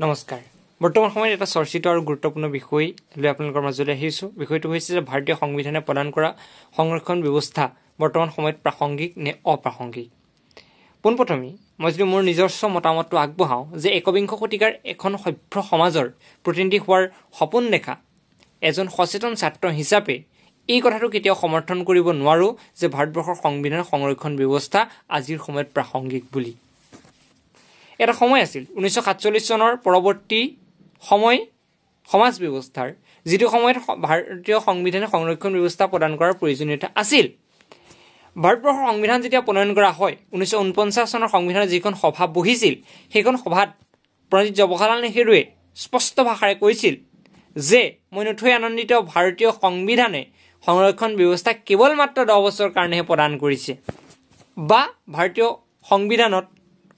নমস্কাৰ বৰ্তমান সময়ত এটা চৰ্চিত আৰু গুৰুত্বপূৰ্ণ বিষয় লৈ আপোনালোকৰ মাজলৈ আহিছোঁ বিষয়টো হৈছে যে ভাৰতীয় সংবিধানে প্ৰদান কৰা সংৰক্ষণ ব্যৱস্থা বৰ্তমান সময়ত প্ৰাসংগিক নে অপ্ৰাসংগিক পোনপ্ৰথমে মই যদি মোৰ নিজস্ব মতামতটো আগবঢ়াওঁ যে একবিংশ শতিকাৰ এখন সভ্য সমাজৰ প্ৰতিনিধি হোৱাৰ সপোন দেখা এজন সচেতন ছাত্ৰ হিচাপে এই কথাটো কেতিয়াও সমৰ্থন কৰিব নোৱাৰো যে ভাৰতবৰ্ষৰ সংবিধানৰ সংৰক্ষণ ব্যৱস্থা আজিৰ সময়ত প্ৰাসংগিক বুলি এটা সময় আছিল 1947 চনৰ পৰৱৰ্তী সময় সমাজ ব্যৱস্থাৰ যেটো সময়ত ভাৰতীয় সংবিধানে সংৰক্ষণ ব্যৱস্থা প্ৰদান কৰাৰ প্ৰয়োজনীয়তা আছিল ভাৰতবৰ্ষৰ সংবিধান যেতিয়া প্ৰণয়ন কৰা হয় 1949 চনৰ সংবিধানৰ যিখন সভা বহিছিল সেইখন সভাত পণ্ডিত জৱাহৰলাল নেহৰুৱে স্পষ্ট ভাষাৰে কৈছিল যে মই নথৈ আনন্দিত ভাৰতীয় সংবিধানে সংৰক্ষণ ব্যৱস্থা কেৱল মাত্ৰ 10 বছৰৰ কাৰণেহে প্ৰদান কৰিছে বা ভাৰতীয় সংবিধানত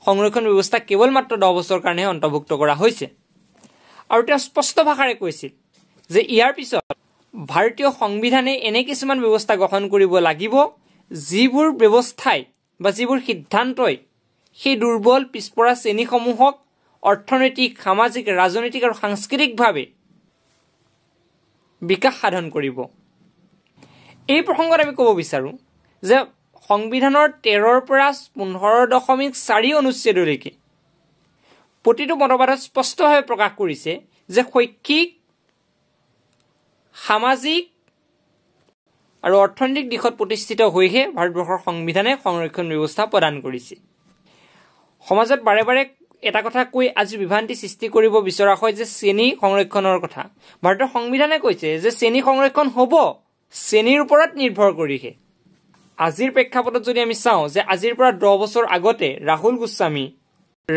সংৰক্ষণ ব্যৱস্থা কেৱল মাত্ৰ 10 বছৰৰ কাৰণে অন্তৰ্ভুক্ত কৰা হৈছে আৰু তেওঁ স্পষ্ট ভাষাৰে কৈছিল যে ইয়াৰ পিছত ভাৰতীয় সংবিধানে এনে কিছুমান ব্যৱস্থা গ্ৰহণ কৰিব লাগিব যিবোৰ ব্যৱস্থাই বা যিবোৰ সিদ্ধান্তই সেই দুৰ্বল পিছপৰা শ্ৰেণীসমূহক অৰ্থনৈতিক সামাজিক ৰাজনৈতিক আৰু সাংস্কৃতিকভাৱে বিকাশ সাধন কৰিব এই প্ৰসংগত আমি ক'ব বিচাৰো যে সংবিধানৰ 13ৰ পৰা 15.4 অনুচ্ছেদলৈকে প্ৰতিটো মতবাদত স্পষ্টভাৱে প্ৰকাশ কৰিছে যে শৈক্ষিক সামাজিক আৰু অৰ্থনৈতিক দিশত প্ৰতিষ্ঠিত হৈহে ভাৰতবৰ্ষৰ সংবিধানে সংৰক্ষণ ব্যৱস্থা প্ৰদান কৰিছে সমাজত বাৰে বাৰে এটা কথা কৈ আজি বিভ্ৰান্তি সৃষ্টি কৰিব বিচৰা হয় যে শ্ৰেণী সংৰক্ষণৰ কথা ভাৰতৰ সংবিধানে কৈছে যে শ্ৰেণী সংৰক্ষণ হ'ব শ্ৰেণীৰ ওপৰত নিৰ্ভৰ কৰিহে আজিৰ প্ৰেক্ষাপটত যদি আমি চাওঁ যে আজিৰ পৰা 10 বছৰ আগতে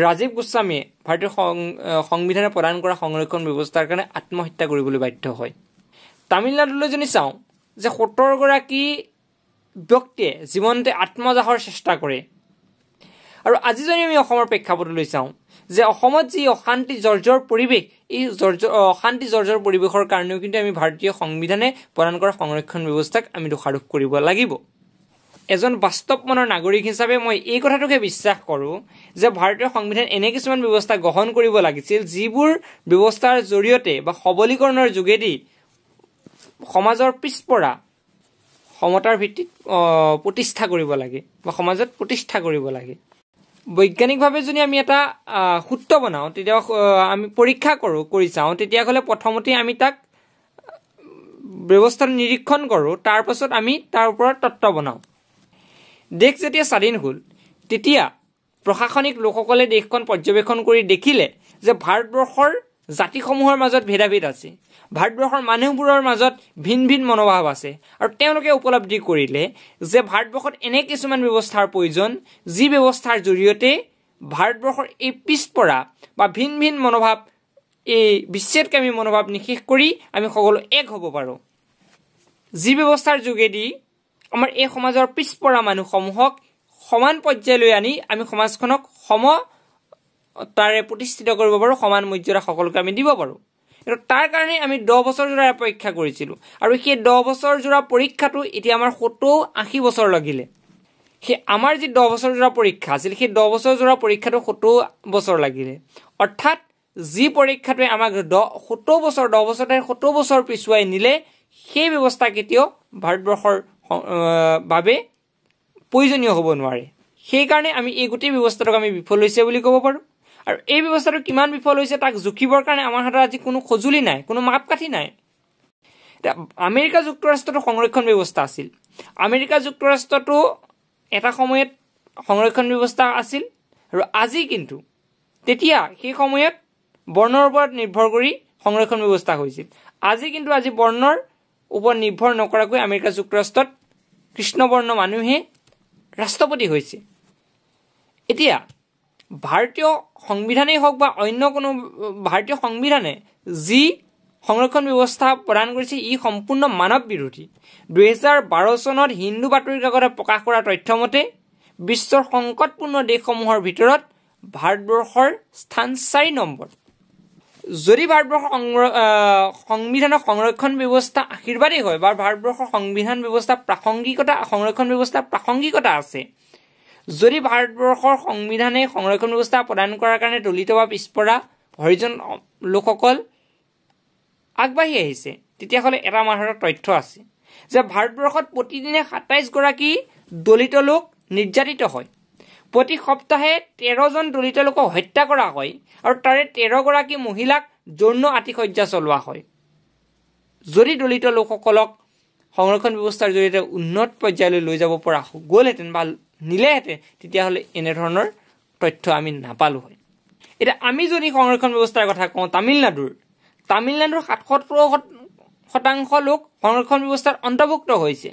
ৰাজীৱ গোস্বামীয়ে ভাৰতীয় সংবিধানে প্ৰদান কৰা সংৰক্ষণ ব্যৱস্থাৰ কাৰণে আত্মহত্যা কৰিবলৈ বাধ্য হয় তামিলনাডুলৈ যদি চাওঁ যে 17 গৰাকী ব্যক্তিয়ে জীৱনতে আত্মদাহৰ চেষ্টা কৰে আৰু আজি যদি আমি অসমৰ প্ৰেক্ষাপটলৈ চাওঁ যে অসমত যি অশান্তি জৰ্জৰ পৰিৱেশ এই অশান্তি জৰ্জৰ পৰিৱেশৰ কাৰণেও কিন্তু আমি ভাৰতীয় সংবিধানে প্ৰদান কৰা সংৰক্ষণ ব্যৱস্থাক আমি দোষাৰোপ কৰিব লাগিব এজন বাস্তৱ মনৰ নাগৰিক হিচাপে মই এই কথাটোকে বিশ্বাস কৰোঁ যে ভাৰতীয় সংবিধান এনে কিছুমান ব্যৱস্থা গ্ৰহণ কৰিব লাগিছিল যিবোৰ ব্যৱস্থাৰ জৰিয়তে বা সবলীকৰণৰ যোগেদি সমাজৰ পিছপৰা সমতাৰ ভিত্তিত প্ৰতিষ্ঠা কৰিব লাগে বা সমাজত প্ৰতিষ্ঠা কৰিব লাগে বৈজ্ঞানিকভাৱে যদি আমি এটা সূত্ৰ বনাওঁ তেতিয়া আমি পৰীক্ষা কৰি চাওঁ তেতিয়াহ'লে প্ৰথমতে আমি তাক ব্যৱস্থাটো নিৰীক্ষণ কৰোঁ তাৰ পাছত আমি তাৰ ওপৰত তত্ত্ব বনাওঁ দেশ যেতিয়া স্বাধীন হ'ল তেতিয়া প্ৰশাসনিক লোকসকলে দেশখন পৰ্যবেক্ষণ কৰি দেখিলে যে ভাৰতবৰ্ষৰ জাতিসমূহৰ মাজত ভেদাভেদ আছে ভাৰতবৰ্ষৰ মানুহবোৰৰ মাজত ভিন ভিন মনোভাৱ আছে আৰু তেওঁলোকে উপলব্ধি কৰিলে যে ভাৰতবৰ্ষত এনে কিছুমান ব্যৱস্থাৰ প্ৰয়োজন যি ব্যৱস্থাৰ জৰিয়তে ভাৰতবৰ্ষৰ এই পিছপৰা বা ভিন ভিন মনোভাৱ এই বিচ্ছেদকামী মনোভাৱ নিশেষ কৰি আমি সকলো এক হ'ব পাৰোঁ যি ব্যৱস্থাৰ যোগেদি আমাৰ এই সমাজৰ পিছপৰা মানুহসমূহক সমান পৰ্যায়লৈ আনি আমি সমাজখনক সমতাৰে প্ৰতিষ্ঠিত কৰিব পাৰোঁ সমান মৰ্যাদা সকলোকে আমি দিব পাৰোঁ কিন্তু তাৰ কাৰণে আমি 10 বছৰ জোৰা পৰীক্ষা কৰিছিলোঁ আৰু সেই 10 বছৰ জোৰা পৰীক্ষাটো এতিয়া আমাৰ 70-80 বছৰ লাগিলে সেই আমাৰ যি 10 বছৰ জোৰা পৰীক্ষা আছিল সেই 10 বছৰ জোৰা পৰীক্ষাটো 70 বছৰ লাগিলে অৰ্থাৎ যি পৰীক্ষাটোৱে আমাক 10 বছৰ পিছুৱাই নিলে সেই ব্যৱস্থা কেতিয়াও ভাৰতবৰ্ষৰ বাবে প্ৰয়োজনীয় হ'ব নোৱাৰে সেইকাৰণে আমি এই গোটেই ব্যৱস্থাটোক আমি বিফল হৈছে বুলি ক'ব পাৰোঁ আৰু এই ব্যৱস্থাটো কিমান বিফল হৈছে তাক জুখিবৰ কাৰণে আমাৰ হাতত আজি কোনো সঁজুলি নাই কোনো মাপকাঠি নাই আমেৰিকা যুক্তৰাষ্ট্ৰতো সংৰক্ষণ ব্যৱস্থা আছিল আমেৰিকা যুক্তৰাষ্ট্ৰতো এটা সময়ত সংৰক্ষণ ব্যৱস্থা আছিল আৰু আজি কিন্তু তেতিয়া সেই সময়ত বৰ্ণৰ ওপৰত নিৰ্ভৰ কৰি সংৰক্ষণ ব্যৱস্থা হৈছিল আজি বৰ্ণৰ ওপৰত নিৰ্ভৰ নকৰাকৈ আমেৰিকা যুক্তৰাষ্ট্ৰত কৃষ্ণবৰ্ণ মানুহে ৰাষ্ট্ৰপতি হৈছে এতিয়া ভাৰতীয় সংবিধানেই হওক বা অন্য কোনো ভাৰতীয় সংবিধানে যি সংৰক্ষণ ব্যৱস্থা প্ৰদান কৰিছে ই সম্পূৰ্ণ মানৱ বিৰোধী 2012 চনত হিন্দু বাতৰি কাকতে প্ৰকাশ কৰা তথ্যমতে বিশ্বৰ সংকটপূৰ্ণ দেশসমূহৰ ভিতৰত ভাৰতবৰ্ষৰ স্থান 4 নম্বৰ যদি ভাৰতবৰ্ষৰ সংবিধানৰ সংৰক্ষণ ব্যৱস্থা আশীৰ্বাদী হয় বা ভাৰতবৰ্ষৰ সংবিধান ব্যৱস্থা সংৰক্ষণ ব্যৱস্থা প্ৰাসংগিকতা আছে যদি ভাৰতবৰ্ষৰ সংবিধানে সংৰক্ষণ ব্যৱস্থা প্ৰদান কৰাৰ কাৰণে দলিত বা পিছপৰা হৰিজন লোকসকল আগবাঢ়ি আহিছে, তেতিয়াহ'লে এটা মাহৰ তথ্য আছে যে ভাৰতবৰ্ষত প্ৰতিদিনে ২৭ গৰাকী দলিত লোক নিৰ্যাতিত হয়। প্ৰতি সপ্তাহে ১৩ জন দলিত লোকক হত্যা কৰা হয় আৰু তাৰে ১৩ গৰাকী মহিলাক যৌন আতিশয্যা চলোৱা হয়। যদি দলিত লোকসকলক সংৰক্ষণ ব্যৱস্থাৰ জৰিয়তে উন্নত পৰ্যায়লৈ লৈ যাব পৰা গ'লহেঁতেন বা নিলেহেঁতেন, তেতিয়াহ'লে এনেধৰণৰ তথ্য আমি নাপালোঁ হয়। এতিয়া আমি যদি সংৰক্ষণ ব্যৱস্থাৰ কথা কওঁ, তামিলনাডুৰ ৭৭% লোক সংৰক্ষণ ব্যৱস্থাত অন্তৰ্ভুক্ত হৈছে।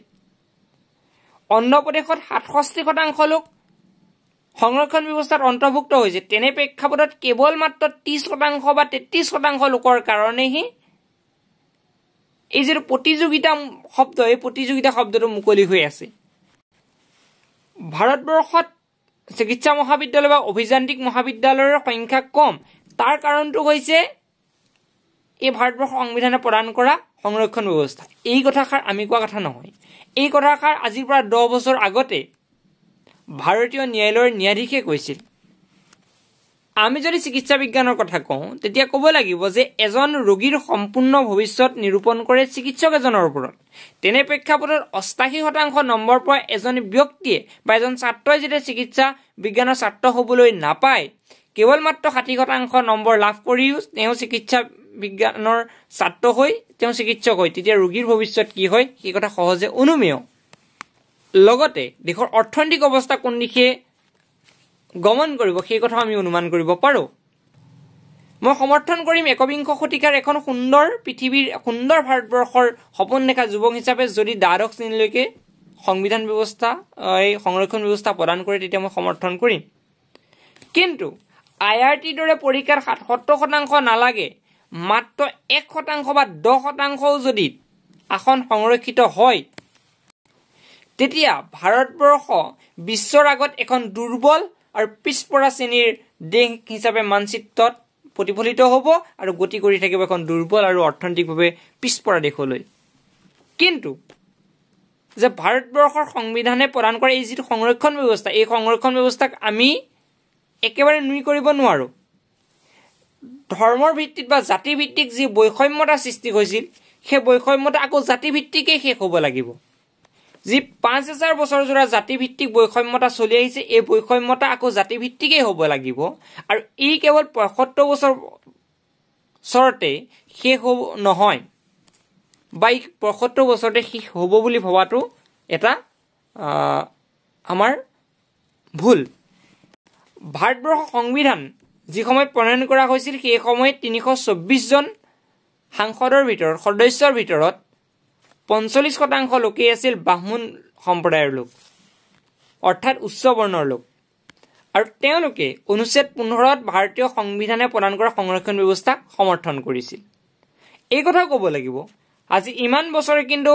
অন্ধ্ৰপ্ৰদেশত ৬৭% লোক সংৰক্ষণ ব্যৱস্থাত অন্তৰ্ভুক্ত হৈছে। তেনে প্ৰেক্ষাপটত কেৱল মাত্ৰ ৩০% বা ৩৩% লোকৰ কাৰণেহে এই যিটো প্ৰতিযোগিতা শব্দ, এই প্ৰতিযোগিতা শব্দটো মুকলি হৈ আছে। ভাৰতবৰ্ষত চিকিৎসা মহাবিদ্যালয় বা অভিযান্ত্ৰিক মহাবিদ্যালয়ৰ সংখ্যা কম। তাৰ কাৰণটো হৈছে এই ভাৰতবৰ্ষৰ সংবিধানে প্ৰদান কৰা সংৰক্ষণ ব্যৱস্থা। এই কথাষাৰ আমি কোৱা কথা নহয়। এই কথাষাৰ আজিৰ পৰা ১০ বছৰ আগতে ভাৰতীয় ন্যায়ালয়ৰ ন্যায়াধীশে কৈছিল। আমি যদি চিকিৎসা বিজ্ঞানৰ কথা কওঁ, তেতিয়া ক'ব লাগিব যে এজন ৰোগীৰ সম্পূৰ্ণ ভৱিষ্যত নিৰূপণ কৰে চিকিৎসক এজনৰ ওপৰত। তেনে প্ৰেক্ষাপটত ৮৮% নম্বৰ পোৱা এজন ব্যক্তিয়ে বা এজন ছাত্ৰই যেতিয়া চিকিৎসা বিজ্ঞানৰ ছাত্ৰ হ'বলৈ নাপায়, কেৱল মাত্ৰ ৬০% নম্বৰ লাভ কৰিও তেওঁ চিকিৎসা বিজ্ঞানৰ ছাত্ৰ হৈ তেওঁ চিকিৎসক হয়, তেতিয়া ৰোগীৰ ভৱিষ্যত কি হয় সেই কথা সহজে অনুমেয়। লগতে দেশৰ অৰ্থনৈতিক অৱস্থা কোন দিশে গমন কৰিব সেই কথা আমি অনুমান কৰিব পাৰোঁ। মই সমৰ্থন কৰিম একবিংশ শতিকাৰ এখন সুন্দৰ পৃথিৱীৰ, সুন্দৰ ভাৰতবৰ্ষৰ সপোন দেখা যুৱক হিচাপে যদি দ্বাদশ শ্ৰেণীলৈকে সংবিধান ব্যৱস্থা, এই সংৰক্ষণ ব্যৱস্থা প্ৰদান কৰে, তেতিয়া মই সমৰ্থন কৰিম। কিন্তু IRTৰ দৰে পৰীক্ষাত ৭০% নালাগে, মাত্ৰ ১% বা 10%ও যদি আসন সংৰক্ষিত হয়, তেতিয়া ভাৰতবৰ্ষ বিশ্বৰ আগত এখন দুৰ্বল আৰু পিছপৰা শ্ৰেণীৰ দেশ হিচাপে মানচিত্ৰত প্ৰতিফলিত হ'ব আৰু গতি কৰি থাকিব এখন দুৰ্বল আৰু অৰ্থনৈতিকভাৱে পিছপৰা দেশলৈ। কিন্তু যে ভাৰতবৰ্ষৰ সংবিধানে প্ৰদান কৰা এই যিটো সংৰক্ষণ ব্যৱস্থা, এই সংৰক্ষণ ব্যৱস্থাক আমি একেবাৰে নুই কৰিব নোৱাৰোঁ। ধৰ্মৰ ভিত্তিত বা জাতিৰ ভিত্তিক যি বৈষম্যতা সৃষ্টি হৈছিল, সেই বৈষম্যতা আকৌ জাতিভিত্তিকেই শেষ হ'ব লাগিব। যি ৫,০০০ বছৰজোৰা জাতিভিত্তিক বৈষম্যতা চলি আহিছে, এই বৈষম্যতা আকৌ জাতিভিত্তিকেই হ'ব লাগিব। আৰু ই কেৱল ৭৫ বছৰতে শেষ হ'ব নহয়, বা ই ৭৫ বছৰতে শেষ হ'ব বুলি ভবাটো এটা আমাৰ ভুল। ভাৰতবৰ্ষৰ সংবিধান যি সময়ত প্ৰণয়ন কৰা হৈছিল, সেই সময়ত ৩২৪ জন সাংসদৰ ভিতৰত, সদস্যৰ ভিতৰত ৪৫% লোকেই আছিল ব্ৰাহ্মণ সম্প্ৰদায়ৰ লোক, অৰ্থাৎ উচ্চ বৰ্ণৰ লোক। আৰু তেওঁলোকে অনুচ্ছেদ ১৫ত ভাৰতীয় সংবিধানে প্ৰদান কৰা সংৰক্ষণ ব্যৱস্থাক সমৰ্থন কৰিছিল। এই কথাও ক'ব লাগিব, আজি ইমান বছৰে কিন্তু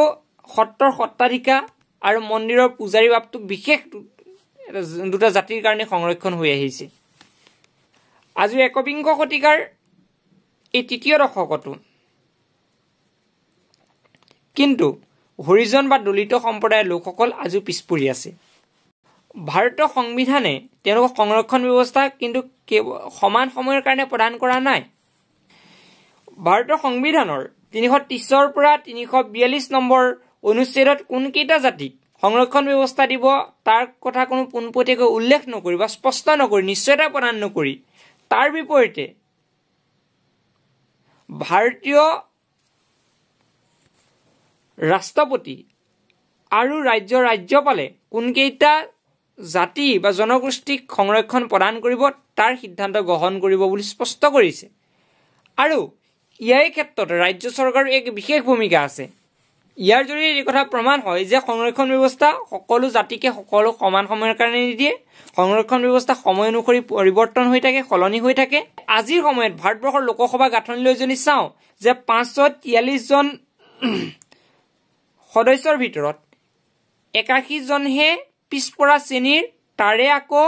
সত্ৰৰ সত্ৰাধিকা আৰু মন্দিৰৰ পূজাৰী বাবটোক বিশেষ দুটা জাতিৰ কাৰণে সংৰক্ষণ হৈ আহিছে। আজি একবিংশ শতিকাৰ এই তৃতীয় দশকতো কিন্তু হৰিজন বা দলিত সম্প্ৰদায়ৰ লোকসকল আজিও পিছপৰি আছে। ভাৰতীয় সংবিধানে তেওঁলোকৰ সংৰক্ষণ ব্যৱস্থা কিন্তু সমান সময়ৰ কাৰণে প্ৰদান কৰা নাই। ভাৰতীয় সংবিধানৰ ৩৩০ৰ পৰা ৩৪২ নম্বৰ অনুচ্ছেদত কোনকেইটা জাতিক সংৰক্ষণ ব্যৱস্থা দিব তাৰ কথা কোনো পোনপটীয়াকৈ উল্লেখ নকৰি বা স্পষ্ট নকৰি, নিশ্চয়তা প্ৰদান নকৰি, তাৰ বিপৰীতে ভাৰতীয় ৰাষ্ট্ৰপতি আৰু ৰাজ্যপালে কোনকেইটা জাতি বা জনগোষ্ঠীক সংৰক্ষণ প্ৰদান কৰিব তাৰ সিদ্ধান্ত গ্ৰহণ কৰিব বুলি স্পষ্ট কৰিছে। আৰু ইয়াৰ ক্ষেত্ৰত ৰাজ্য চৰকাৰৰ এক বিশেষ ভূমিকা আছে। ইয়াৰ জৰিয়তে এই কথা প্ৰমাণ হয় যে সংৰক্ষণ ব্যৱস্থা সকলো জাতিকে সকলো সমান সময়ৰ কাৰণে নিদিয়ে। সংৰক্ষণ ব্যৱস্থা সময় অনুসৰি পৰিৱৰ্তন হৈ থাকে, সলনি হৈ থাকে। আজিৰ সময়ত ভাৰতবৰ্ষৰ লোকসভা গাঁথনিলৈ যদি চাওঁ যে ৫৪৩ জন সদস্যৰ ভিতৰত ৮১ জনহে পিছপৰা শ্ৰেণীৰ, তাৰে আকৌ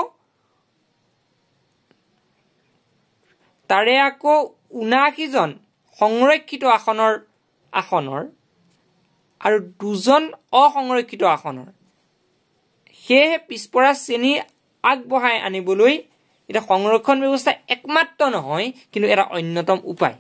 ৭৯ জন সংৰক্ষিত আসনৰ আৰু ২ জন অসংৰক্ষিত আসনৰ। সেয়েহে পিছপৰা শ্ৰেণী আগবঢ়াই আনিবলৈ এতিয়া সংৰক্ষণ ব্যৱস্থা একমাত্ৰ নহয়, কিন্তু এটা অন্যতম উপায়।